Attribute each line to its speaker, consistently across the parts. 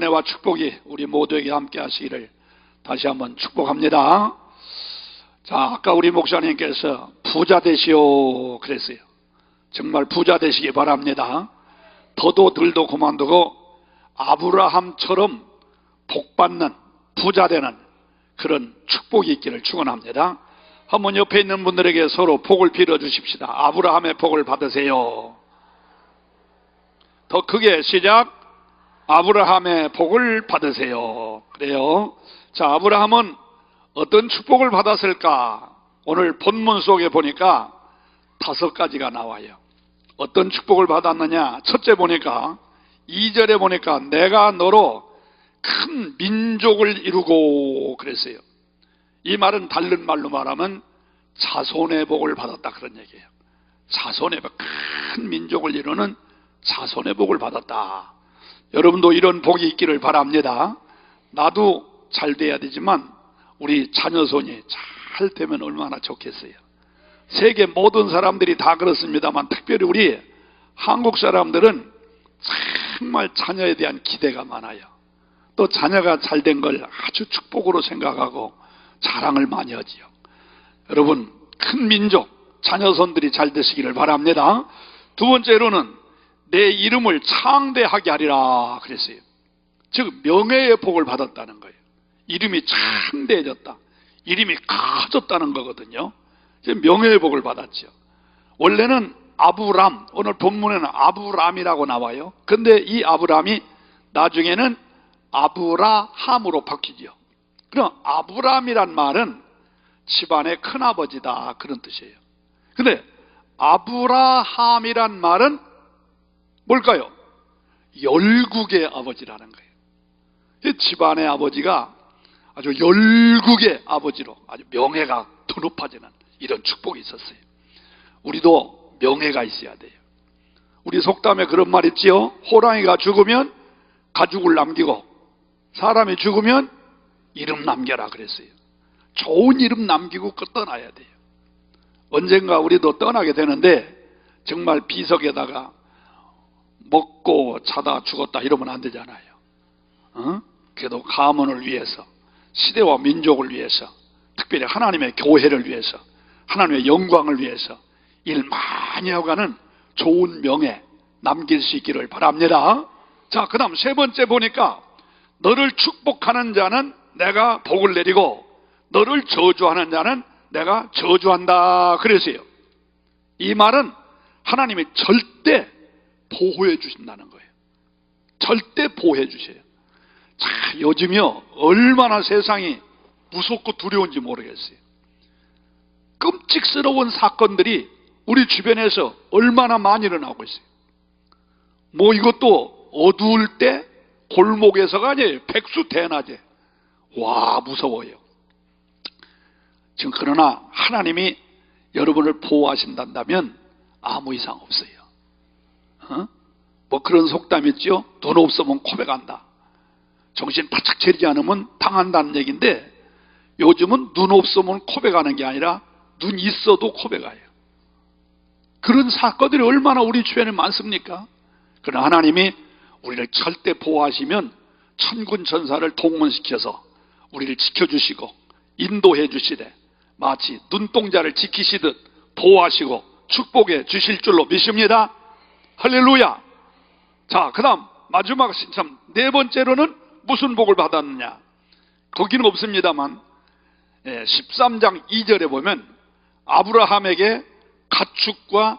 Speaker 1: 은혜와 축복이 우리 모두에게 함께 하시기를 다시 한번 축복합니다. 자, 아까 우리 목사님께서 부자 되시오 그랬어요. 정말 부자 되시기 바랍니다. 더도 덜도 그만두고 아브라함처럼 복받는 부자 되는 그런 축복이 있기를 축원합니다. 한번 옆에 있는 분들에게 서로 복을 빌어 주십시다. 아브라함의 복을 받으세요. 더 크게 시작. 아브라함의 복을 받으세요. 그래요. 자, 아브라함은 어떤 축복을 받았을까? 오늘 본문 속에 보니까 5가지가 나와요. 어떤 축복을 받았느냐? 첫째 보니까 2절에 보니까 내가 너로 큰 민족을 이루고 그랬어요. 이 말은 다른 말로 말하면 자손의 복을 받았다 그런 얘기예요. 자손의 복, 큰 민족을 이루는 자손의 복을 받았다. 여러분도 이런 복이 있기를 바랍니다. 나도 잘 돼야 되지만 우리 자녀손이 잘 되면 얼마나 좋겠어요. 세계 모든 사람들이 다 그렇습니다만 특별히 우리 한국 사람들은 정말 자녀에 대한 기대가 많아요. 또 자녀가 잘 된 걸 아주 축복으로 생각하고 자랑을 많이 하지요. 여러분, 큰 민족 자녀손들이 잘 되시기를 바랍니다. 두 번째로는 내 이름을 창대하게 하리라 그랬어요. 즉 명예의 복을 받았다는 거예요. 이름이 창대해졌다, 이름이 커졌다는 거거든요. 명예의 복을 받았죠. 원래는 아브람, 오늘 본문에는 아브람이라고 나와요. 근데 이 아브람이 나중에는 아브라함으로 바뀌죠. 그럼 아브람이란 말은 집안의 큰아버지다 그런 뜻이에요. 근데 아브라함이란 말은 뭘까요? 열국의 아버지라는 거예요. 집안의 아버지가 아주 열국의 아버지로 아주 명예가 더 높아지는 이런 축복이 있었어요. 우리도 명예가 있어야 돼요. 우리 속담에 그런 말 있지요. 호랑이가 죽으면 가죽을 남기고 사람이 죽으면 이름 남겨라 그랬어요. 좋은 이름 남기고 떠나야 돼요. 언젠가 우리도 떠나게 되는데 정말 비석에다가 먹고 자다 죽었다 이러면 안 되잖아요. 그래도 가문을 위해서, 시대와 민족을 위해서, 특별히 하나님의 교회를 위해서, 하나님의 영광을 위해서 일 많이 하고 가는 좋은 명예 남길 수 있기를 바랍니다. 자, 그 다음 세 번째 보니까 너를 축복하는 자는 내가 복을 내리고 너를 저주하는 자는 내가 저주한다 그랬어요. 이 말은 하나님이 절대 보호해 주신다는 거예요. 절대 보호해 주세요. 자, 요즘요 얼마나 세상이 무섭고 두려운지 모르겠어요. 끔찍스러운 사건들이 우리 주변에서 얼마나 많이 일어나고 있어요. 뭐 이것도 어두울 때 골목에서가 아니에요. 백수대낮에. 와, 무서워요. 지금 그러나 하나님이 여러분을 보호하신다면 아무 이상 없어요. 뭐 그런 속담 있죠. 돈 없으면 고백한다. 정신 바짝 차리지 않으면 당한다는 얘기인데 요즘은 눈 없으면 고백하는 게 아니라 눈 있어도 고백해요. 그런 사건들이 얼마나 우리 주변에 많습니까? 그러나 하나님이 우리를 절대 보호하시면 천군 천사를 동원시켜서 우리를 지켜주시고 인도해 주시되 마치 눈동자를 지키시듯 보호하시고 축복해 주실 줄로 믿습니다. 할렐루야. 자, 그 다음 마지막 참 네 번째로는 무슨 복을 받았느냐? 거기는 없습니다만 13장 2절에 보면 아브라함에게 가축과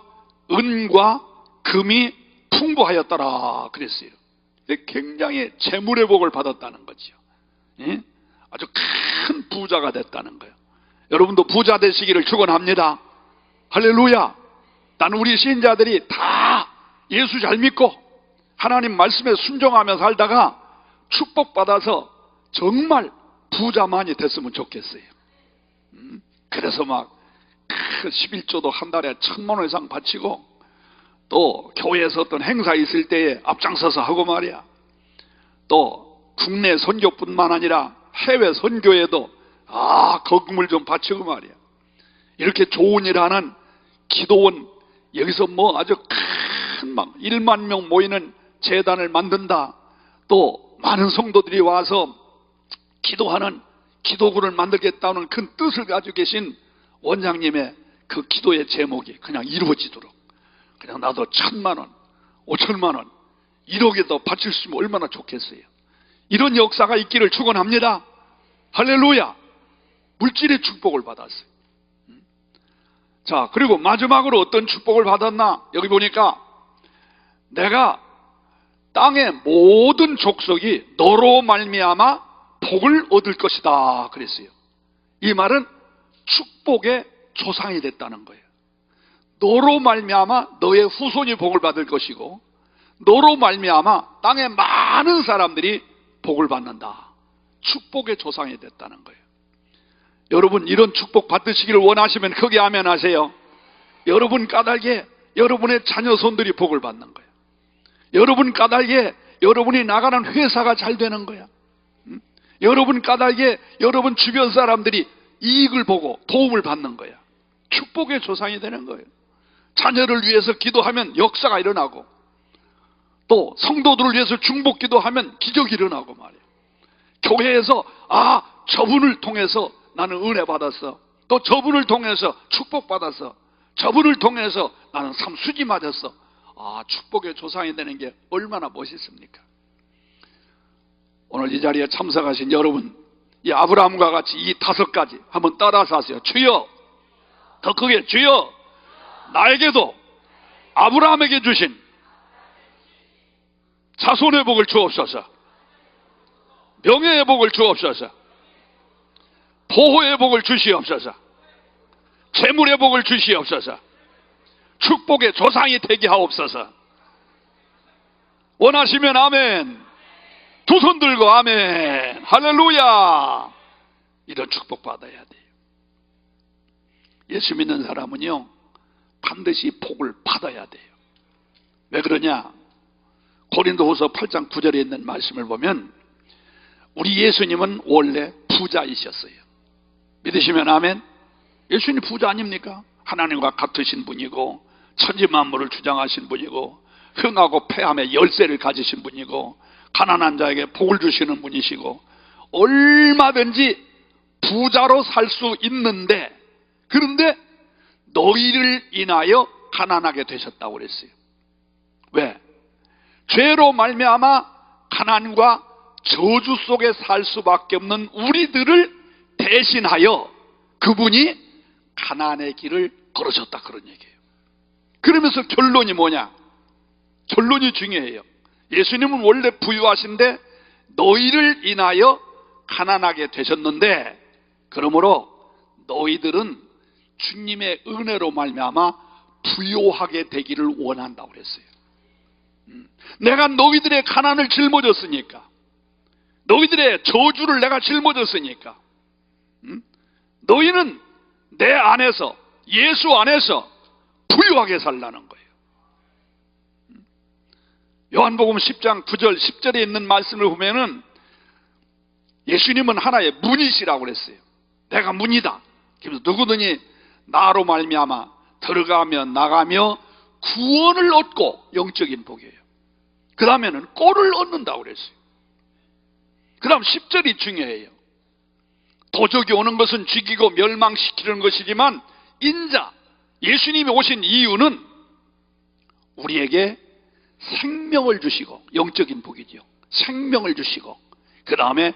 Speaker 1: 은과 금이 풍부하였더라 그랬어요. 굉장히 재물의 복을 받았다는 거죠. 아주 큰 부자가 됐다는 거예요. 여러분도 부자 되시기를 축원합니다. 할렐루야. 나는 우리 신자들이 다 예수 잘 믿고 하나님 말씀에 순종하며 살다가 축복받아서 정말 부자만이 됐으면 좋겠어요. 그래서 막 11조도 한 달에 1,000만 원 이상 바치고 또 교회에서 어떤 행사 있을 때에 앞장서서 하고 말이야. 또 국내 선교뿐만 아니라 해외 선교에도 거금을 좀 바치고 말이야. 이렇게 좋은 일 하는 기도원, 여기서 뭐 아주 큰 막 1만 명 모이는 재단을 만든다. 또 많은 성도들이 와서 기도하는 기도구를 만들겠다는 큰 뜻을 가지고 계신 원장님의 그 기도의 제목이 그냥 이루어지도록, 그냥 나도 1,000만 원, 5천만 원, 1억에도 바칠 수 있으면 얼마나 좋겠어요. 이런 역사가 있기를 축원합니다. 할렐루야. 물질의 축복을 받았어요. 자, 그리고 마지막으로 어떤 축복을 받았나? 여기 보니까 내가 땅의 모든 족속이 너로 말미암아 복을 얻을 것이다 그랬어요. 이 말은 축복의 조상이 됐다는 거예요. 너로 말미암아 너의 후손이 복을 받을 것이고, 너로 말미암아 땅의 많은 사람들이 복을 받는다. 축복의 조상이 됐다는 거예요. 여러분, 이런 축복 받으시기를 원하시면 크게 아멘 하세요. 여러분 까닭에 여러분의 자녀손들이 복을 받는 거예요. 여러분 까닭에 여러분이 나가는 회사가 잘 되는 거야. 여러분 까닭에 여러분 주변 사람들이 이익을 보고 도움을 받는 거야. 축복의 조상이 되는 거예요. 자녀를 위해서 기도하면 역사가 일어나고, 또 성도들을 위해서 중복 기도하면 기적이 일어나고 말이에요. 교회에서 저분을 통해서 나는 은혜 받았어, 또 저분을 통해서 축복 받았어, 저분을 통해서 나는 삼수지 맞았어. 축복의 조상이 되는 게 얼마나 멋있습니까? 오늘 이 자리에 참석하신 여러분, 이 아브라함과 같이 이 5가지 한번 따라서 하세요. 주여, 더 크게, 주여, 나에게도 아브라함에게 주신 자손의 복을 주옵소서, 명예의 복을 주옵소서, 보호의 복을 주시옵소서, 재물의 복을 주시옵소서, 축복의 조상이 되게 하옵소서. 원하시면 아멘. 두 손 들고 아멘. 할렐루야. 이런 축복 받아야 돼요. 예수 믿는 사람은요, 반드시 복을 받아야 돼요. 왜 그러냐? 고린도후서 8장 9절에 있는 말씀을 보면 우리 예수님은 원래 부자이셨어요. 믿으시면 아멘. 예수님 부자 아닙니까? 하나님과 같으신 분이고, 천지만물을 주장하신 분이고, 흥하고 패함의 열쇠를 가지신 분이고, 가난한 자에게 복을 주시는 분이시고, 얼마든지 부자로 살 수 있는데, 그런데 너희를 인하여 가난하게 되셨다고 그랬어요. 왜? 죄로 말미암아 가난과 저주 속에 살 수밖에 없는 우리들을 대신하여 그분이 가난의 길을 걸으셨다, 그런 얘기예요. 그러면서 결론이 뭐냐? 결론이 중요해요. 예수님은 원래 부유하신데 너희를 인하여 가난하게 되셨는데, 그러므로 너희들은 주님의 은혜로 말미암아 부유하게 되기를 원한다고 그랬어요. 내가 너희들의 가난을 짊어졌으니까, 너희들의 저주를 내가 짊어졌으니까, 너희는 내 안에서, 예수 안에서 부유하게 살라는 거예요. 요한복음 10장 9절 10절에 있는 말씀을 보면은 예수님은 하나의 문이시라고 그랬어요. 내가 문이다. 그래서 누구든지 나로 말미암아 들어가며 나가며 구원을 얻고, 영적인 복이에요. 그 다음에는 꼴을 얻는다고 그랬어요. 그 다음 10절이 중요해요. 도적이 오는 것은 죽이고 멸망시키는 것이지만 인자, 예수님이 오신 이유는 우리에게 생명을 주시고, 영적인 복이죠. 생명을 주시고, 그 다음에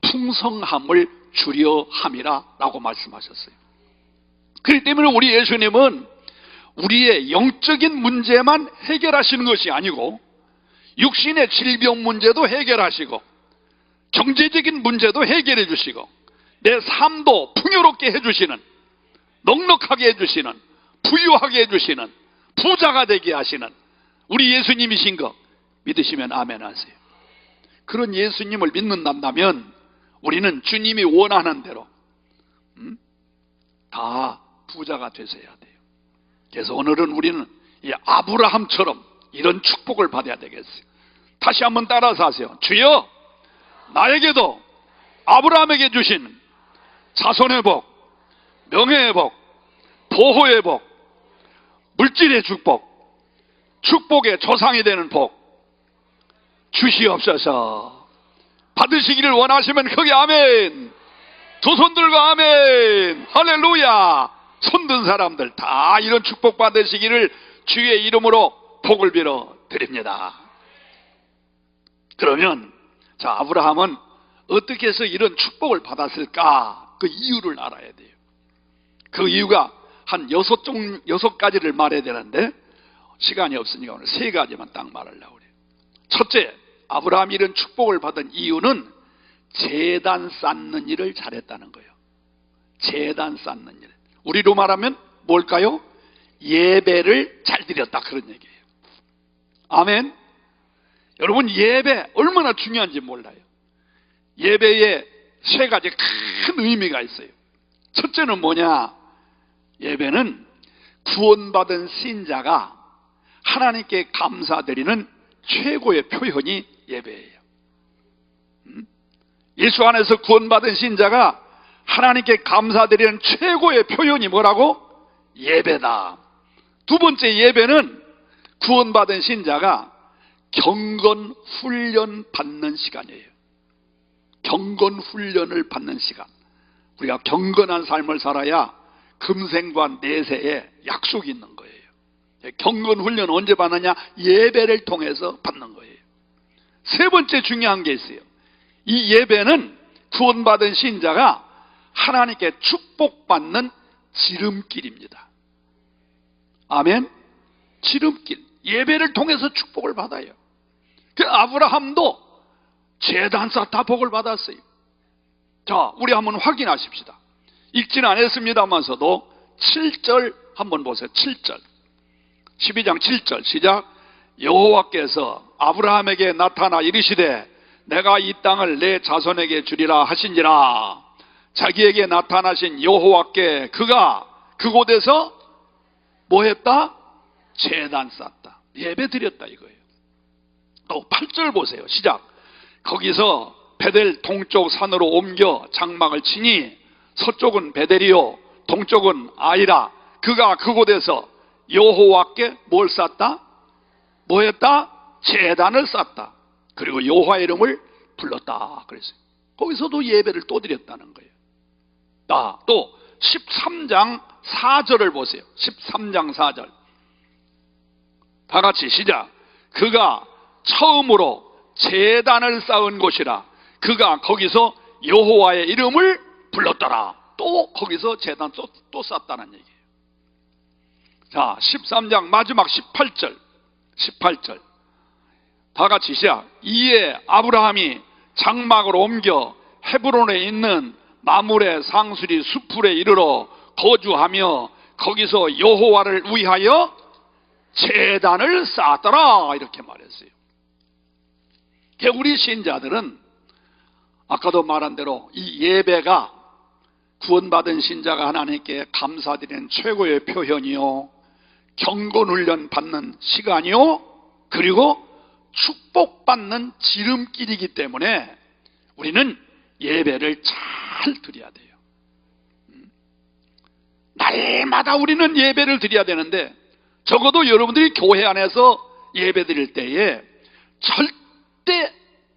Speaker 1: 풍성함을 주려 함이라 라고 말씀하셨어요. 그렇기 때문에 우리 예수님은 우리의 영적인 문제만 해결하시는 것이 아니고, 육신의 질병 문제도 해결하시고, 경제적인 문제도 해결해 주시고, 내 삶도 풍요롭게 해주시는, 넉넉하게 해주시는, 부유하게 해주시는, 부자가 되게 하시는 우리 예수님이신 거 믿으시면 아멘 하세요. 그런 예수님을 믿는다면 우리는 주님이 원하는 대로 다 부자가 되셔야 돼요. 그래서 오늘은 우리는 이 아브라함처럼 이런 축복을 받아야 되겠어요. 다시 한번 따라서 하세요. 주여, 나에게도 아브라함에게 주신 자손의 복, 명예의 복, 보호의 복, 물질의 축복, 축복의 조상이 되는 복 주시옵소서. 받으시기를 원하시면 크게 아멘. 두 손 들고 아멘. 할렐루야. 손든 사람들 다 이런 축복 받으시기를 주의 이름으로 복을 빌어 드립니다. 그러면 자, 아브라함은 어떻게 해서 이런 축복을 받았을까? 그 이유를 알아야 돼요. 그 이유가 한 6가지를 말해야 되는데 시간이 없으니까 오늘 3가지만 딱 말하려고 그래요. 첫째, 아브라함이 이런 축복을 받은 이유는 제단 쌓는 일을 잘했다는 거예요. 제단 쌓는 일. 우리로 말하면 뭘까요? 예배를 잘 드렸다, 그런 얘기예요. 아멘. 여러분, 예배 얼마나 중요한지 몰라요. 예배에 3가지 큰 의미가 있어요. 첫째는 뭐냐? 예배는 구원받은 신자가 하나님께 감사드리는 최고의 표현이 예배예요. 예수 안에서 구원받은 신자가 하나님께 감사드리는 최고의 표현이 뭐라고? 예배다. 두 번째, 예배는 구원받은 신자가 경건 훈련 받는 시간이에요. 경건 훈련을 받는 시간. 우리가 경건한 삶을 살아야 금생과 내세에 약속이 있는 거예요. 경건 훈련 언제 받느냐? 예배를 통해서 받는 거예요. 세 번째 중요한 게 있어요. 이 예배는 구원받은 신자가 하나님께 축복받는 지름길입니다. 아멘. 지름길. 예배를 통해서 축복을 받아요. 그 아브라함도 제단 쌓다 복을 받았어요. 자, 우리 한번 확인하십시다. 읽지는 않았습니다만서도 7절 한번 보세요. 7절. 12장 7절 시작. 여호와께서 아브라함에게 나타나 이르시되 내가 이 땅을 내 자손에게 주리라 하신지라. 자기에게 나타나신 여호와께 그가 그곳에서 뭐 했다? 제단 쌓았다. 예배 드렸다 이거예요. 또 8절 보세요. 시작. 거기서 베델 동쪽 산으로 옮겨 장막을 치니 서쪽은 베델이요 동쪽은 아이라. 그가 그곳에서 여호와께 뭘 쌓았다? 뭐 했다? 제단을 쌓았다. 그리고 여호와의 이름을 불렀다 그랬어요. 거기서도 예배를 또 드렸다는 거예요. 또 13장 4절을 보세요. 13장 4절 다 같이 시작. 그가 처음으로 제단을 쌓은 곳이라. 그가 거기서 여호와의 이름을 불렀더라. 또 거기서 제단 또 쌓았다는 얘기예요. 자, 13장 마지막 18절 다 같이 시작. 이에 아브라함이 장막을 옮겨 헤브론에 있는 마므레 상수리 수풀에 이르러 거주하며 거기서 여호와를 위하여 제단을 쌓았더라 이렇게 말했어요. 우리 신자들은 아까도 말한 대로 이 예배가 구원받은 신자가 하나님께 감사드리는 최고의 표현이요, 경건훈련 받는 시간이요, 그리고 축복받는 지름길이기 때문에 우리는 예배를 잘 드려야 돼요. 날마다 우리는 예배를 드려야 되는데, 적어도 여러분들이 교회 안에서 예배 드릴 때에 절대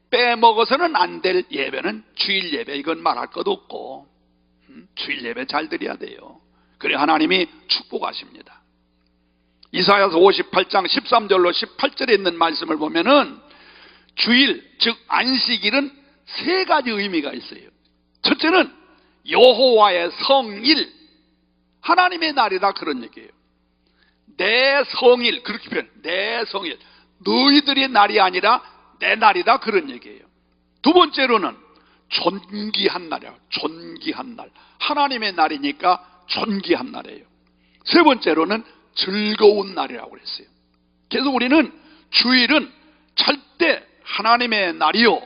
Speaker 1: 빼먹어서는 안 될 예배는 주일 예배. 이건 말할 것도 없고 주일 예배 잘 드려야 돼요. 그래 하나님이 축복하십니다. 이사야서 58장 13절로 18절에 있는 말씀을 보면은 주일, 즉 안식일은 3가지 의미가 있어요. 첫째는 여호와의 성일, 하나님의 날이다 그런 얘기예요. 내 성일, 그렇게 표현, 내 성일, 너희들의 날이 아니라 내 날이다 그런 얘기예요. 두 번째로는 존귀한 날이야. 존귀한 날, 하나님의 날이니까 존귀한 날이에요. 세 번째로는 즐거운 날이라고 그랬어요. 그래서 우리는 주일은 절대 하나님의 날이요,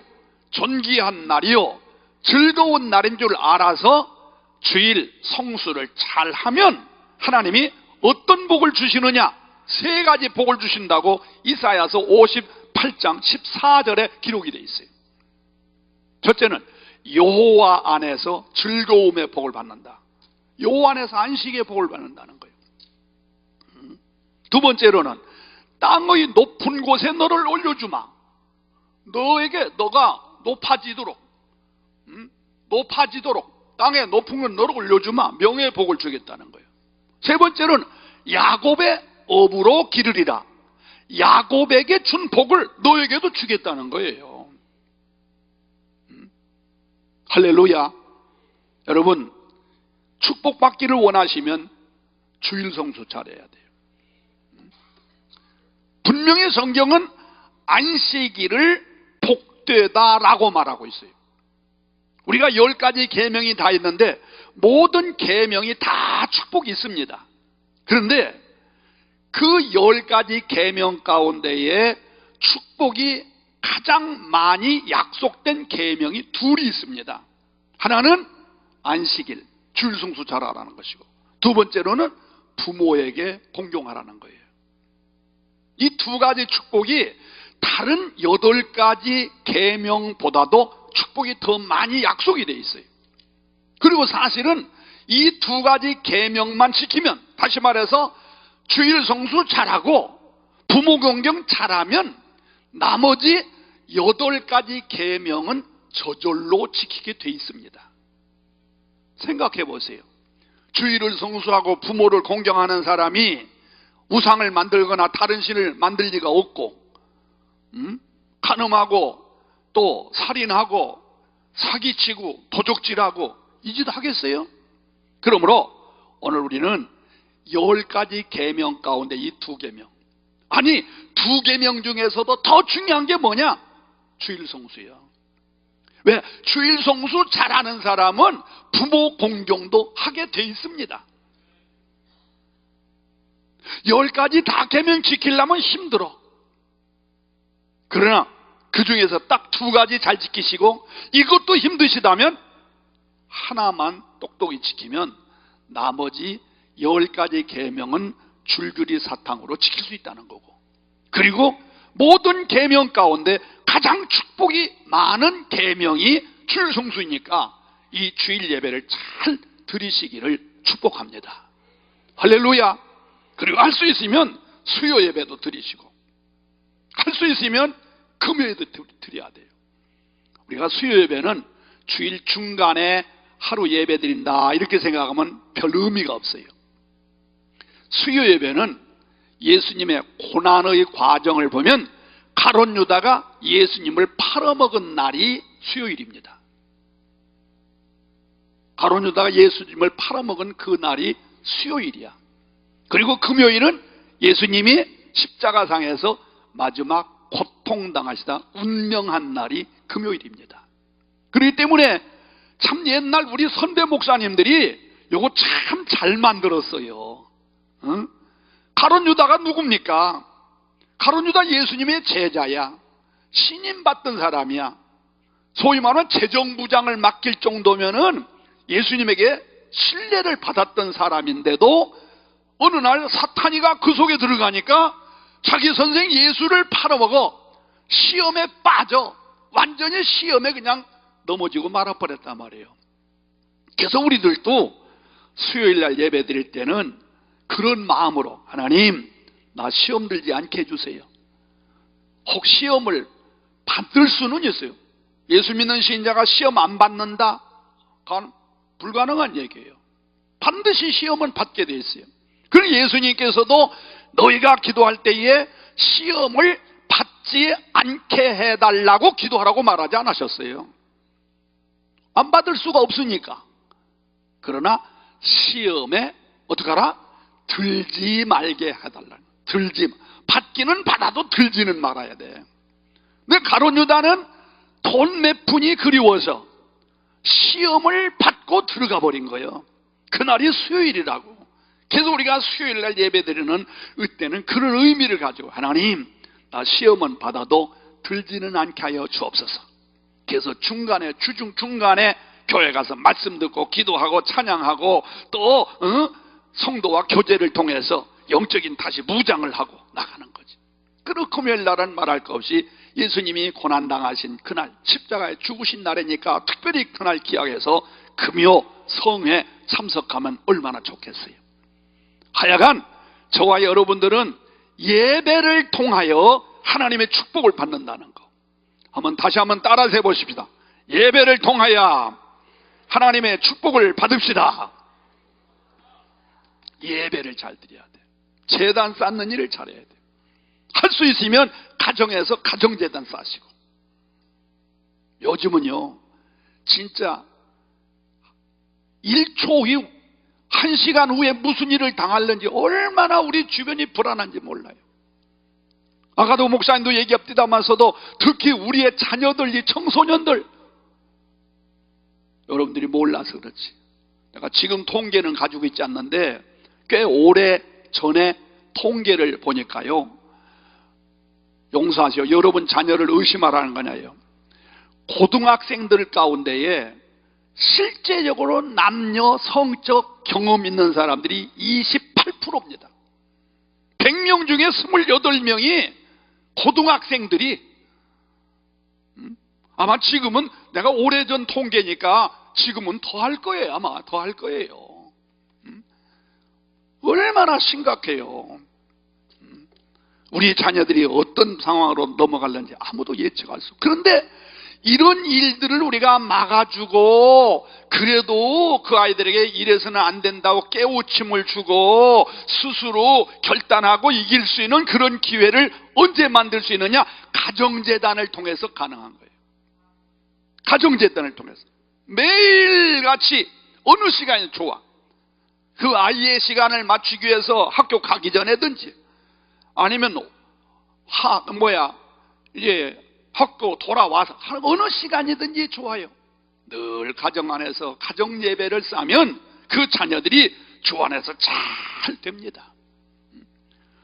Speaker 1: 존귀한 날이요, 즐거운 날인 줄 알아서 주일 성수를 잘하면 하나님이 어떤 복을 주시느냐? 3가지 복을 주신다고 이사야서 58장 14절에 기록이 되어 있어요. 첫째는 여호와 안에서 즐거움의 복을 받는다. 여호와 안에서 안식의 복을 받는다는 거예요. 두 번째로는 땅의 높은 곳에 너를 올려주마. 너가 높아지도록 땅에 높은 건 너로 올려주마. 명예의 복을 주겠다는 거예요. 세 번째로는 야곱의 업으로 기르리라. 야곱에게 준 복을 너에게도 주겠다는 거예요. 할렐루야. 여러분, 축복받기를 원하시면 주일 성수 잘해야 돼요. 분명히 성경은 안식일을 복되다라고 말하고 있어요. 우리가 10가지 계명이 다 있는데 모든 계명이 다 축복이 있습니다. 그런데 그 10가지 계명 가운데에 축복이 가장 많이 약속된 계명이 둘이 있습니다. 하나는 안식일, 주일 성수 잘하라는 것이고, 두 번째로는 부모에게 공경하라는 거예요. 이 두 가지 축복이 다른 8가지 계명보다도 축복이 더 많이 약속이 되어 있어요. 그리고 사실은 이 두 가지 계명만 지키면, 다시 말해서 주일 성수 잘하고 부모 공경 잘하면 나머지 8가지 계명은 저절로 지키게 돼 있습니다. 생각해 보세요. 주일을 성수하고 부모를 공경하는 사람이 우상을 만들거나 다른 신을 만들 리가 없고, 간음하고 또 살인하고 사기치고 도적질하고 이 짓 하겠어요? 그러므로 오늘 우리는 10가지 계명 가운데 이 2계명, 아니 2계명 중에서도 더 중요한 게 뭐냐? 주일 성수야. 왜? 주일 성수 잘하는 사람은 부모 공경도 하게 돼 있습니다. 10가지 다 계명 지키려면 힘들어. 그러나 그 중에서 딱 2가지 잘 지키시고 이것도 힘드시다면 하나만 똑똑히 지키면 나머지 10가지 계명은 줄거리 사탕으로 지킬 수 있다는 거고, 그리고 모든 계명 가운데 가장 축복이 많은 계명이 주일 성수이니까 이 주일 예배를 잘 드리시기를 축복합니다. 할렐루야. 그리고 할 수 있으면 수요 예배도 드리시고, 할 수 있으면 금요일도 드려야 돼요. 우리가 수요 예배는 주일 중간에 하루 예배 드린다 이렇게 생각하면 별 의미가 없어요. 수요 예배는 예수님의 고난의 과정을 보면 가룟 유다가 예수님을 팔아먹은 날이 수요일입니다. 가룟 유다가 예수님을 팔아먹은 그 날이 수요일이야. 그리고 금요일은 예수님이 십자가상에서 마지막 고통당하시다 운명한 날이 금요일입니다. 그렇기 때문에 참 옛날 우리 선배 목사님들이 요거 참 잘 만들었어요. 가룟 유다가 누굽니까? 가룟 유다 예수님의 제자야. 신임 받던 사람이야. 소위 말하는 재정부장을 맡길 정도면은 예수님에게 신뢰를 받았던 사람인데도 어느 날 사탄이가 그 속에 들어가니까 자기 선생 예수를 팔아먹어 시험에 빠져 완전히 시험에 그냥 넘어지고 말아버렸단 말이에요. 그래서 우리들도 수요일날 예배 드릴 때는 그런 마음으로, 하나님 나 시험 들지 않게 해주세요. 혹 시험을 받을 수는 있어요. 예수 믿는 신자가 시험 안 받는다? 그건 불가능한 얘기예요. 반드시 시험은 받게 돼 있어요. 그리고 예수님께서도 너희가 기도할 때에 시험을 받지 않게 해달라고 기도하라고 말하지 않으셨어요. 안 받을 수가 없으니까. 그러나 시험에 어떻게 하라? 들지 말게 해달라. 받기는 받아도 들지는 말아야 돼. 근데 가룟 유다는 돈 몇 푼이 그리워서 시험을 받고 들어가 버린 거예요. 그날이 수요일이라고. 그래서 우리가 수요일날 예배드리는 이때는 그런 의미를 가지고, 하나님 나 시험은 받아도 들지는 않게 하여 주옵소서. 그래서 중간에 주중 중간에 교회 가서 말씀 듣고 기도하고 찬양하고 또 성도와 교제를 통해서 영적인 다시 무장을 하고 나가는 거지. 그리고 금요일 날은 말할 것 없이 예수님이 고난당하신 그날, 십자가에 죽으신 날이니까 특별히 그날 기약해서 금요 성회에 참석하면 얼마나 좋겠어요. 하여간 저와 여러분들은 예배를 통하여 하나님의 축복을 받는다는 거. 다시 한번 따라서 해보십시다. 예배를 통하여 하나님의 축복을 받읍시다. 예배를 잘 드려야 돼. 제단 쌓는 일을 잘해야 돼. 할 수 있으면 가정에서 가정제단 쌓으시고. 요즘은요 진짜 1초 후 1시간 후에 무슨 일을 당할는지 얼마나 우리 주변이 불안한지 몰라요. 아까도 목사님도 얘기합니다마서도 특히 우리의 자녀들, 이 청소년들, 여러분들이 몰라서 그렇지. 내가 지금 통계는 가지고 있지 않는데 꽤 오래 전에 통계를 보니까요, 용서하시오, 여러분 자녀를 의심하라는 거냐요. 고등학생들 가운데에 실제적으로 남녀 성적 경험 있는 사람들이 28%입니다. 100명 중에 28명이 고등학생들이, 아마 지금은 내가 오래전 통계니까 지금은 더 할 거예요. 아마 더 할 거예요. 얼마나 심각해요. 우리 자녀들이 어떤 상황으로 넘어갈는지 아무도 예측할 수 없어요. 그런데 이런 일들을 우리가 막아주고, 그래도 그 아이들에게 이래서는 안 된다고 깨우침을 주고 스스로 결단하고 이길 수 있는 그런 기회를 언제 만들 수 있느냐? 가정재단을 통해서 가능한 거예요. 가정재단을 통해서 매일같이 어느 시간이 좋아, 그 아이의 시간을 맞추기 위해서 학교 가기 전에든지 아니면 학교 돌아와서 어느 시간이든지 좋아요. 늘 가정 안에서 가정 예배를 쌓으면 그 자녀들이 주 안에서 잘 됩니다.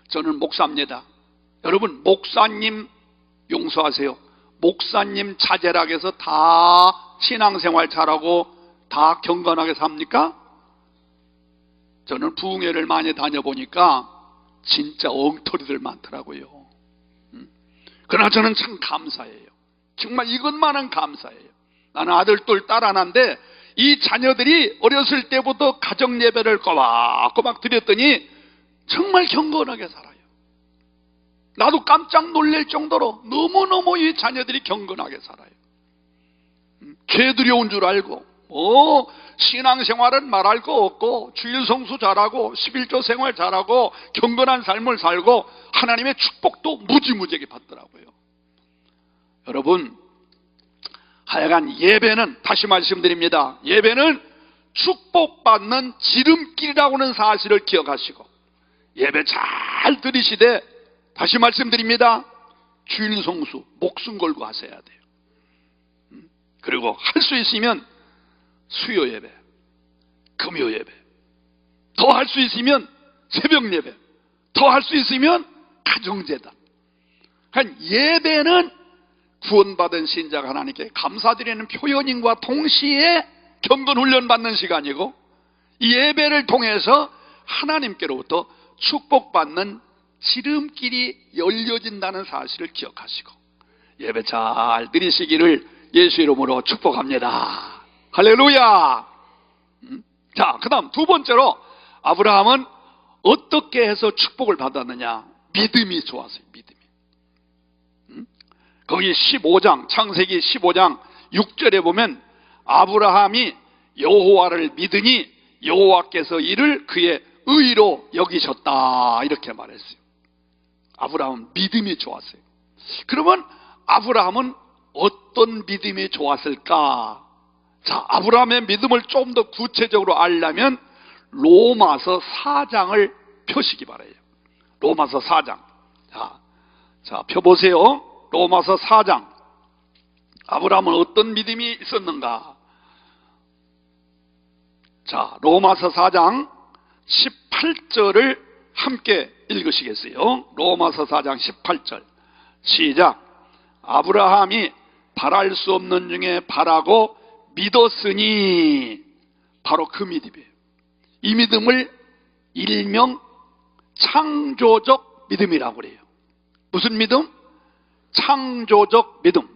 Speaker 1: 저는 목사입니다. 여러분, 목사님 용서하세요. 목사님 자제락에서 다 신앙생활 잘하고 다 경건하게 삽니까? 저는 부흥회를 많이 다녀보니까 진짜 엉터리들 많더라고요. 그러나 저는 참 감사해요. 정말 이것만은 감사해요. 나는 아들둘 딸 하나인데 이 자녀들이 어렸을 때부터 가정 예배를 꼬박꼬박 드렸더니 정말 경건하게 살아요. 나도 깜짝 놀랄 정도로 너무너무 이 자녀들이 경건하게 살아요. 죄 두려운 줄 알고 신앙생활은 말할 거 없고 주일 성수 잘하고 11조 생활 잘하고 경건한 삶을 살고 하나님의 축복도 무지무지하게 받더라고요. 여러분, 하여간 예배는, 다시 말씀드립니다, 예배는 축복받는 지름길이라고 하는 사실을 기억하시고 예배 잘 드리시되, 다시 말씀드립니다, 주일 성수 목숨 걸고 하셔야 돼요. 그리고 할 수 있으면 수요 예배, 금요 예배, 더 할 수 있으면 새벽 예배, 더 할 수 있으면 가정제단. 그러니까 예배는 구원받은 신자가 하나님께 감사드리는 표현인과 동시에 경건 훈련 받는 시간이고, 이 예배를 통해서 하나님께로부터 축복받는 지름길이 열려진다는 사실을 기억하시고 예배 잘 드리시기를 예수 이름으로 축복합니다. 할렐루야. 자, 그 다음 두 번째로 아브라함은 어떻게 해서 축복을 받았느냐? 믿음이 좋았어요. 믿음이. 거기 15장, 창세기 15장 6절에 보면 아브라함이 여호와를 믿으니 여호와께서 이를 그의 의로 여기셨다, 이렇게 말했어요. 아브라함은 믿음이 좋았어요. 그러면 아브라함은 어떤 믿음이 좋았을까? 자, 아브라함의 믿음을 좀 더 구체적으로 알려면 로마서 4장을 펴시기 바라요. 로마서 4장. 자, 펴보세요. 로마서 4장. 아브라함은 어떤 믿음이 있었는가? 자, 로마서 4장 18절을 함께 읽으시겠어요? 로마서 4장 18절 시작. 아브라함이 바랄 수 없는 중에 바라고 믿었으니, 바로 그 믿음이에요. 이 믿음을 일명 창조적 믿음이라고 그래요. 무슨 믿음? 창조적 믿음.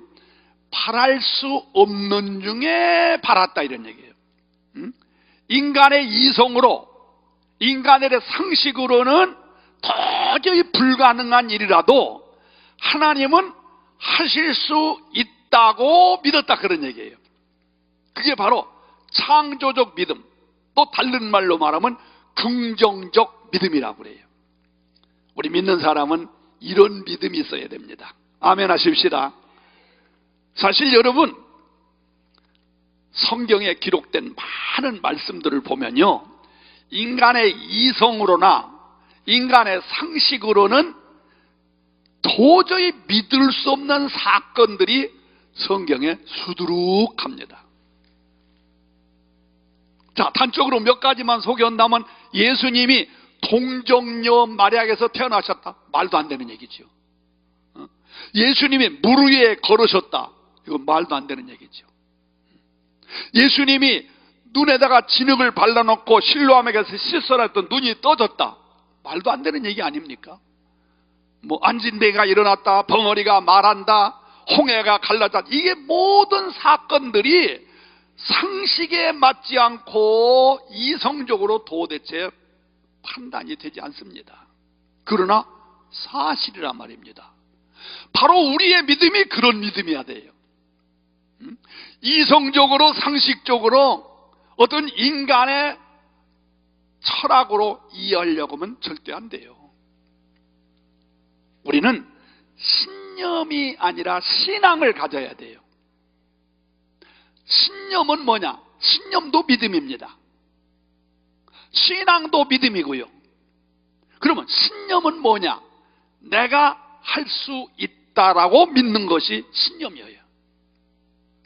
Speaker 1: 바랄 수 없는 중에 바랐다, 이런 얘기예요. 인간의 이성으로, 인간의 상식으로는 도저히 불가능한 일이라도 하나님은 하실 수 있다고 믿었다, 그런 얘기예요. 그게 바로 창조적 믿음, 또 다른 말로 말하면 긍정적 믿음이라고 그래요. 우리 믿는 사람은 이런 믿음이 있어야 됩니다. 아멘 하십시다. 사실 여러분, 성경에 기록된 많은 말씀들을 보면요, 인간의 이성으로나 인간의 상식으로는 도저히 믿을 수 없는 사건들이 성경에 수두룩합니다. 자, 단적으로 몇 가지만 소개한다면, 예수님이 동정녀 마리아에게서 태어나셨다, 말도 안 되는 얘기죠. 예수님이 물 위에 걸으셨다, 이건 말도 안 되는 얘기죠. 예수님이 눈에다가 진흙을 발라놓고 실로암에게서 씻어라 했던 눈이 떠졌다, 말도 안 되는 얘기 아닙니까? 뭐 안진뱅이가 일어났다, 벙어리가 말한다, 홍해가 갈라졌다, 이게 모든 사건들이 상식에 맞지 않고 이성적으로 도대체 판단이 되지 않습니다. 그러나 사실이란 말입니다. 바로 우리의 믿음이 그런 믿음이어야 돼요. 이성적으로 상식적으로 어떤 인간의 철학으로 이해하려고 하면 절대 안 돼요. 우리는 신념이 아니라 신앙을 가져야 돼요. 신념은 뭐냐? 신념도 믿음입니다. 신앙도 믿음이고요. 그러면 신념은 뭐냐? 내가 할 수 있다라고 믿는 것이 신념이에요.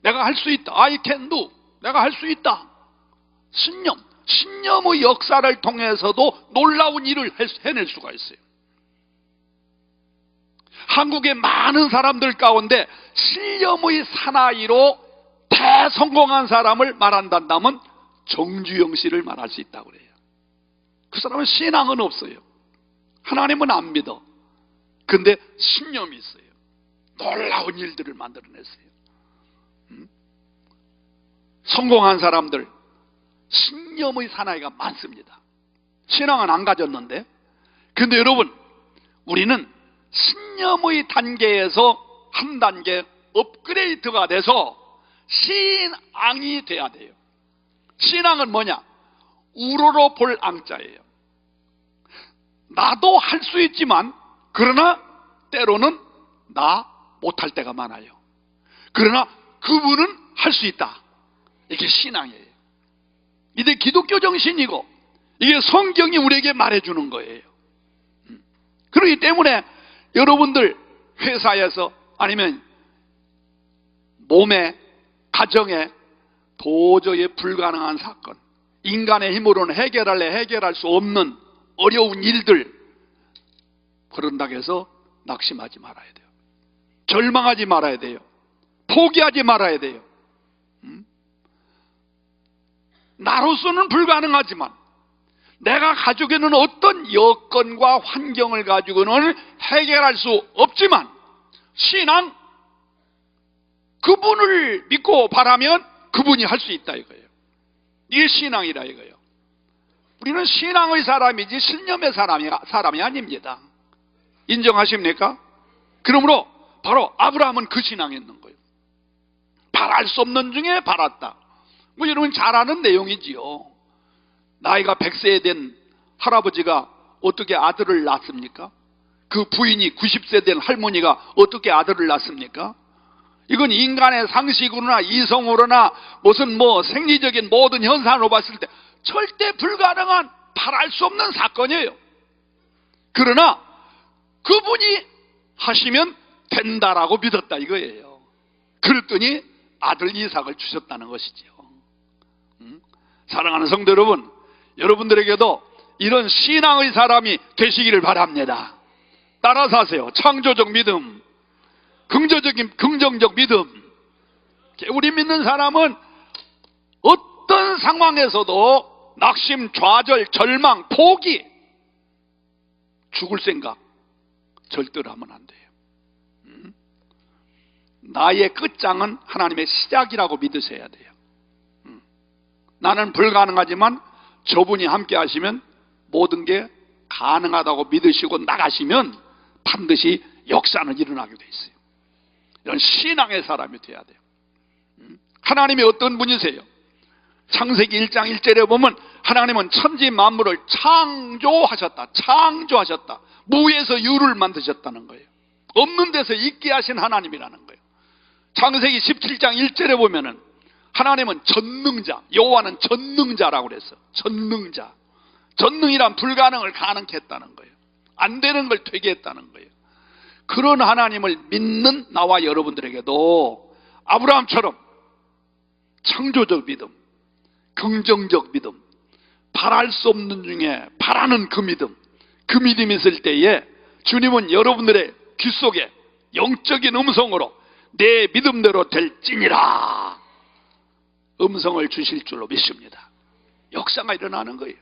Speaker 1: 내가 할 수 있다, I can do, 내가 할 수 있다. 신념, 신념의 역사를 통해서도 놀라운 일을 해낼 수가 있어요. 한국의 많은 사람들 가운데 신념의 사나이로 대성공한 사람을 말한다면 정주영 씨를 말할 수 있다고 그래요. 그 사람은 신앙은 없어요. 하나님은 안 믿어. 근데 신념이 있어요. 놀라운 일들을 만들어냈어요. 성공한 사람들, 신념의 사나이가 많습니다. 신앙은 안 가졌는데. 근데 여러분, 우리는 신념의 단계에서 한 단계 업그레이드가 돼서 신앙이 돼야 돼요. 신앙은 뭐냐? 우러러 볼 앙자예요. 나도 할 수 있지만, 그러나 때로는 나 못할 때가 많아요. 그러나 그분은 할 수 있다. 이게 신앙이에요. 이게 기독교 정신이고, 이게 성경이 우리에게 말해주는 거예요. 그렇기 때문에 여러분들 회사에서 아니면 몸에, 가정에 도저히 불가능한 사건, 인간의 힘으로는 해결할 수 없는 어려운 일들, 그런다고 해서 낙심하지 말아야 돼요. 절망하지 말아야 돼요. 포기하지 말아야 돼요. 나로서는 불가능하지만 내가 가지고 있는 어떤 여건과 환경을 가지고는 해결할 수 없지만 신앙, 그분을 믿고 바라면 그분이 할 수 있다 이거예요. 이게 신앙이라 이거예요. 우리는 신앙의 사람이지 신념의 사람이 아닙니다. 인정하십니까? 그러므로 바로 아브라함은 그 신앙이 있는 거예요. 바랄 수 없는 중에 바랐다. 뭐 여러분 잘 아는 내용이지요. 나이가 100세 된 할아버지가 어떻게 아들을 낳습니까? 그 부인이 90세 된 할머니가 어떻게 아들을 낳습니까? 이건 인간의 상식으로나 이성으로나 무슨 생리적인 모든 현상으로 봤을 때 절대 불가능한, 바랄 수 없는 사건이에요. 그러나 그분이 하시면 된다라고 믿었다 이거예요. 그랬더니 아들 이삭을 주셨다는 것이죠. 사랑하는 성도 여러분, 여러분들에게도 이런 신앙의 사람이 되시기를 바랍니다. 따라서 하세요. 창조적 믿음, 긍정적 믿음. 우리 믿는 사람은 어떤 상황에서도 낙심, 좌절, 절망, 포기, 죽을 생각 절대로 하면 안 돼요. 나의 끝장은 하나님의 시작이라고 믿으셔야 돼요. 나는 불가능하지만 저분이 함께 하시면 모든 게 가능하다고 믿으시고 나가시면 반드시 역사는 일어나게 돼 있어요. 이런 신앙의 사람이 돼야 돼요. 하나님이 어떤 분이세요? 창세기 1장 1절에 보면 하나님은 천지 만물을 창조하셨다. 무에서 유를 만드셨다는 거예요. 없는 데서 있게 하신 하나님이라는 거예요. 창세기 17장 1절에 보면은 하나님은 전능자, 여호와는 전능자라고 그랬어. 전능자. 전능이란 불가능을 가능케 했다는 거예요. 안 되는 걸 되게 했다는 거예요. 그런 하나님을 믿는 나와 여러분들에게도 아브라함처럼 창조적 믿음, 긍정적 믿음, 바랄 수 없는 중에 바라는 그 믿음이 있을 때에 주님은 여러분들의 귀 속에 영적인 음성으로 내 믿음대로 될지니라 음성을 주실 줄로 믿습니다. 역사가 일어나는 거예요.